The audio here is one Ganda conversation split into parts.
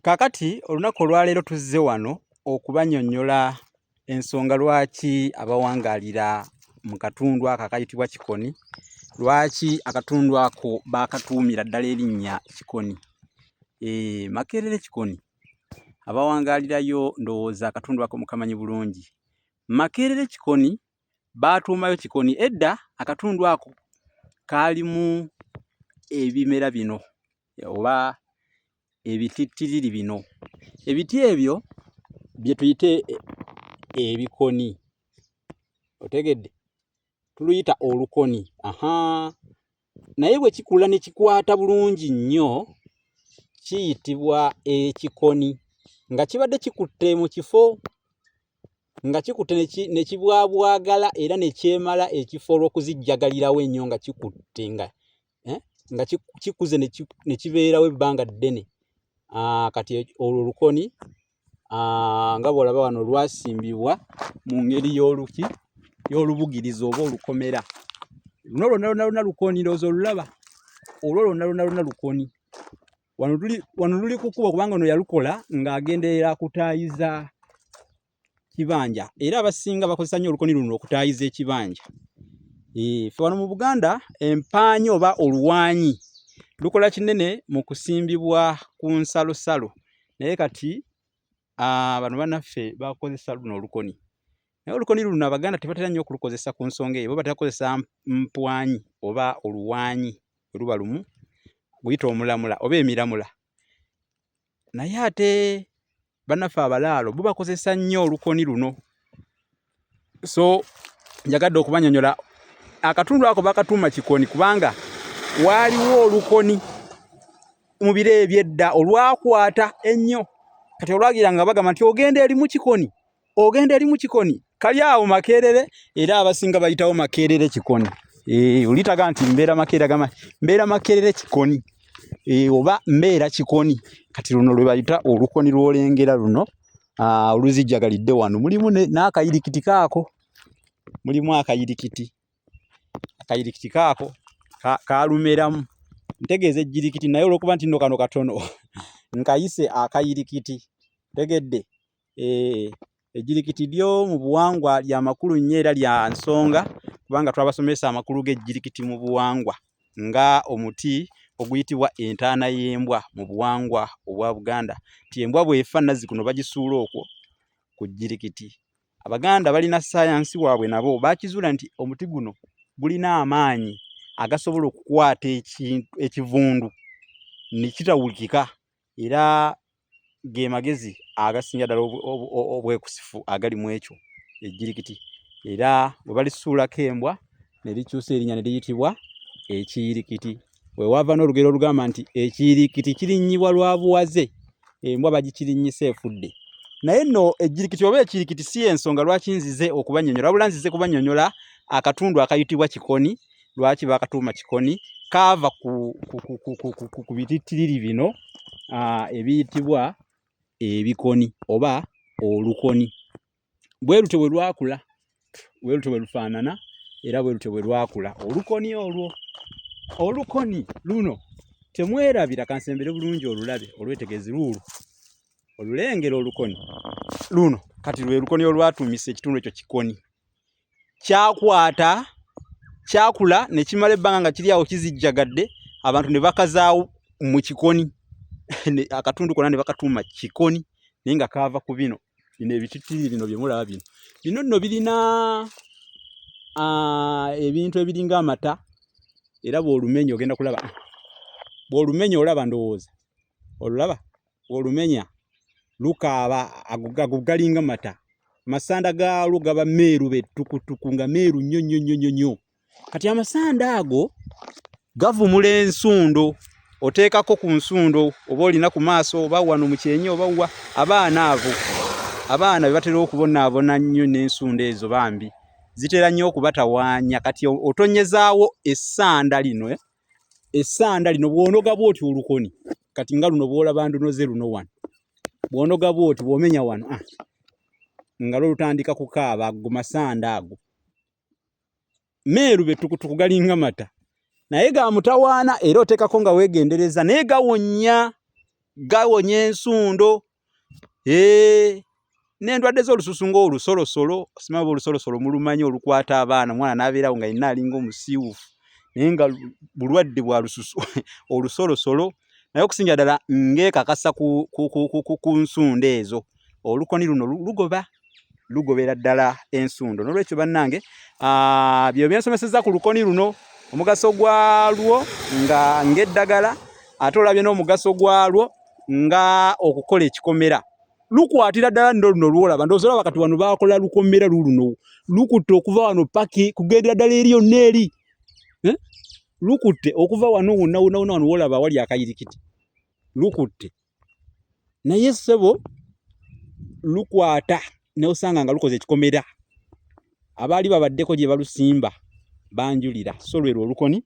Kakati olunaku olwaleero tuzze wano okubanyonnyola ensonga lwaki abawangalira mu katundu ako akayitibwa Kikoni, lwaki akatundu ako baakatuumira ddala erinnya Kikoni. Makerere Kikoni abawangalirayo ndowooza akatundu ako mukamanyi bulungi. Makerere Kikoni baatuumayo Kikoni, edda akatundu ako kaalimu ebimera bino oba ebitittiriri bino. Ebiti ebyo bye tuyite ebikoni. Otegedde? Tuluyita olukoni. Naye bwe kikula ne kikwata bulungi nnyo kiyitibwa ekikoni, nga kibadde kikutte mu kifo, nga kikutte ne kibwabwagala era ne kyemala ekifo olw'okuzijjagalirawo ennyo nga kikutte nga kikuze ne kibeerawo ebbanga ddene. Kati olwo olukoni nga bw'olaba wano lwasimbibwa mu ngeri y'olubugirizi oba olukomera. Luno lwonna lukoni, ndowooza olulaba. Olwo lwonna lukoni. Wano luli ku kkubo kubanga ono yalukola ng'agenderera kutaayiza kibanja, era abasinga bakozesa nnyo olukoni luno okutaayiza ekibanja. Ffe wano mu Buganda empaanyi oba oluwaanyi lukola kinene mu kusimbibwa ku nsalosalo, naye kati bano bannaffe bakozesa luno olukoni. Naye olukoni luno Abaganda tebatera nnyo okulukozesa ku nsonga eyo, bo batera kukozesa mpwanyi oba oluwaanyi bwe luba lumu, buyita omulamula oba emiramula. Naye ate bannaffe abalaalo bo bakozesa nnyo olukoni luno. So njagadde okubanyonnyola akatundu ako bakatuuma Kikoni kubanga waaliwo olukoni mu biro eby'edda olwakwata ennyo. Kati olwagira nga bagamba nti ogenda eri mu Kikoni, ogenda eri mu Kikoni, kali awo Makerere, era abasinga bayitawo Makerere Kikoni. Olitaga nti mbeera Makerere, agamba mbeera Makerere Kikoni, oba mbeera Kikoni. Kati luno lwe bayita olukoni lw'olengera luno oluzijjagalidde wano. Mulimu n'akayirikiti kaako, mulimu akayirikiti kaako kaalumeramu. Ntegeeza ejjirikiti naye olw'okuba nti nno kano katono nkayise akayirikiti. Tegedde? Ejjirikiti lyo mu buwangwa lya makulu nnyo era lya nsonga, kubanga twabasomesa amakulu g'ejjirikiti mu buwangwa nga omuti oguyitibwa entaana y'embwa mu buwangwa obwa Buganda. Ti embwa bw'efa Nazzikuno bagisuula okwo ku jjirikiti. Abaganda balina ssayansi waabwe nabo baakizuula nti omuti guno gulina amaanyi agasobola okukwata ekivundu ne kitawulikika, era ge magezi agasinga ddala obwekusifu agali mu ekyo ejjirikiti. Era bwe balisuulako embwa ne likyusa erinnya ne liyitibwa ekiyirikiti. We wava n'olugero olugamba nti ekiyirikiti kirinnyibwa lwa buwaze, embwa bagikirinyisa efudde. Naye nno ejjirikiti oba ekiyirikiti si ensonga lwaki nzize okubannyonnyola, wabula nzize kubannyonnyola akatundu akayitibwa Kikoni. Lwaki bakatuuma Kikoni? Kaava ku bitittiriri bino ebiyitibwa ebikoni oba olukoni. Bwe lutyo bwe lwakula, bwe lutyo bwe lufaanana, era bwe lutyo bwe lwakula olukoni olwo. Olukoni luno temwerabira, kansembere bulungi olulabe, olwetegeezi luulu, olulengera olukoni luno. Kati lwe lukoni olwatuumisa ekitundu ekyo Kikoni. Kyakwata, kyakula ne kimala ebbanga nga kiri awo kizijjagadde, abantu ne bakazaawo mu Kikoni. Akatundu konna ne bakatuuma Kikoni, naye nga kaava ku bino ebitittiriri bino bye mulaba bino. Bino nno birina ebintu ebiringa amata, era bw'olumenya ogenda kulaba. Bw'olumenya olaba, ndowooza olulaba, bw'olumenya lukaaba, ago galinga mata. Masanda gaalwo gaba meeru bettukutuku, nga meeru nnyo nnyo nnyo nnyo. Kati amasanda ago gavumula ensundo, oteekako ku nsundo oba olina ku maaso oba wano mu kyenyi oba wa. Abaana be batera okubonaabona nnyo n'ensundo ezo bambi, zitera nnyo okubatawaanya. Kati otonyezaawo essanda lino, essanda lino bw'onoga bw'oti olukoni, kati nga luno bw'olaba ndunoze luno wano, bw'onoga bw'oti bw'omenya wano nga lutandika kukaaba, ago masanda ago meeru bettukutuku, galinga mata, naye ga mutawaana, era oteekako nga weegendereza, naye gawonya. gawonya ensundo n'endwadde z'olususu ng'olusolosolo. Simanyi olusolosolo mulumanyi olukwata abaana, omwana n'abeerawo nga yenna alinga omusiiwuufu naye nga bulwadde bwa lususu olusolosolo, naye okusinga ddala ng'ekakasa ku nsunda ezo. Olukoni luno lugobera ddala ensundo. N'olwekyo bannange, byo byensomesezza ku lukoni luno, omugaso gwalwo ng'eddagala, ate olabye n'omugaso gwalwo nga okukola ekikomera. Lukwatira ddala ndo luno lwolaba, ndowooza olaba kati wano baakola lukomera luno, lukutte okuva wano paki kugendera ddala eri yonna eri. Lukutte okuva wano wonna wano wolaba wali akayirikiti, lukutte. Naye ssebo lukwata n'osanga nga lukoze ekikomera. Abaali babaddeko gye balusimba banjulira. So lwe olukoni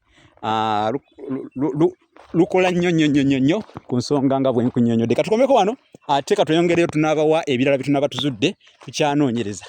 lukola nnyo ku nsonga nga bwe nkunnyonnyodde. Katukomeko wano ate katweyongereyo tunaabawa ebirala bye tunaaba tuzudde tukyanoonyereza.